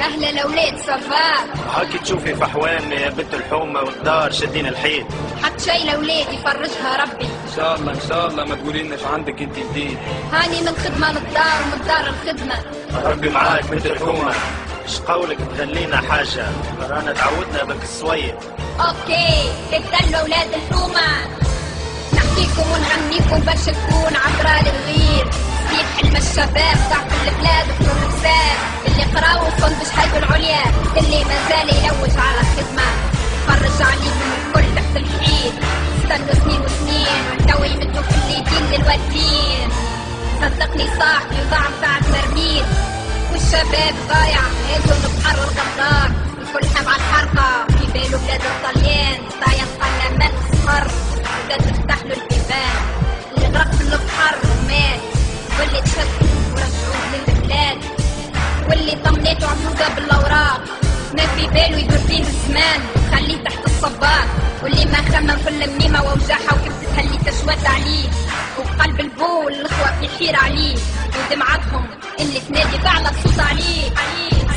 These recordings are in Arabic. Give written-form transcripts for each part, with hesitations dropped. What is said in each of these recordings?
اهلا الاولاد صفاء. هاكي تشوفي فحوان يا بنت الحومه والدار شادين الحيط. حط شي الاولاد يفرجها ربي. ان شاء الله ان شاء الله. ما تقوليناش عندك انت جديد. هاني من خدمه للدار ومن الدار الخدمه. ربي معاك بنت الحومه. ايش قولك تغنينا حاجه؟ رانا تعودنا بك الصويت. اوكي ابدلوا اولاد الحومه. نحكيكم ونغنيكم باش تكون عبرة للغير. في حلم الشباب ضعف البلاد والرسال اللي قراو وصل بشهاده العليا، اللي مازال يلوج على الخدمه. فرج عليكم الكل تحت الحيط. استنوا سنين وسنين تو يمدوا في اليدين للوالدين. صدقني صاحبي وضاع بعد مرميت، والشباب ضايع هاتوا البحر والغدار. الكل حاب على الحرقه في باله بلاد الطليان. ضايع طلع مات صفر بدات تفتح له البيبان. اللي غرق في البحر ومات، واللي تشد ورجعوه للبلاد، واللي طمنيته عفوزه بالاوراق. ما في باله يدور فيه الزمان خليه تحت الصباط. واللي ما خمم في الميمه ووجعها وكبتها اللي تشوت عليه. وقلب البول الاخوه في حيره عليه، ودمعتهم اللي تنادي تعلى صوت عليه.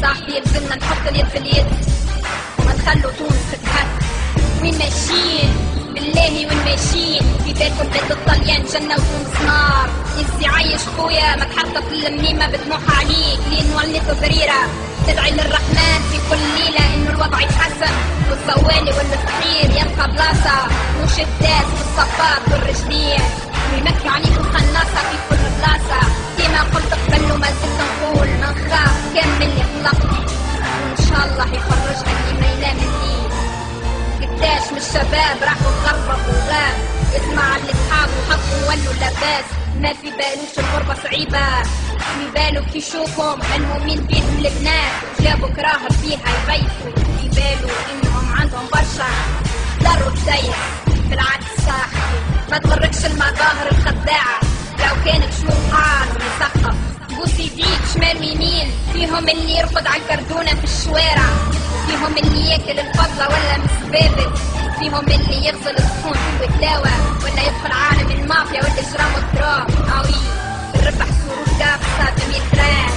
صاحبي يلزمنا نحط اليد في اليد وما نخلو تونس تتهد. وين ماشيين بالله وين ماشيين؟ في بالكم بلاد الطليان جنة وتونس نار. يزي عايش خويا ما تحطت الميمة بتموح عليك لين وليت بريرة. تدعي للرحمن في كل ليلة انه الوضع يتحسن، والصوالي والفقير يبقى بلاصة. وش الداس والصفات والرجلين ويمكي عليكم خناصة في كل بلاصة. كيما قلت قبل وما زلت نقول ما نخاف كامل اللي خلقني، وان شاء الله يخرجها اللي ما ينام الليل. قداش من الشباب راحوا تغربوا وغاب، اسمع اللي صحابه حطوا ولوا لاباس. ما في بالوش الغربة صعيبة، في بالو كي يشوفهم المؤمن بيهم البنات جابوا كراهة فيها يغيثوا. في بالو انهم عندهم برشا ضروا تزيف. بالعكس صاحبي ما تغركش المظاهر الخداعة. لو كانت شموع حار ويسقف بوس يديك شمال ويمين. فيهم اللي يرقد على الكردونة في الشوارع، فيهم اللي ياكل الفضة ولا مسبابل، فيهم اللي يغسل الصحون في الوكلاوة ولا يدخل عالم المافيا والاجرام والضراب. اوي الربح سرور كافة 100 راس.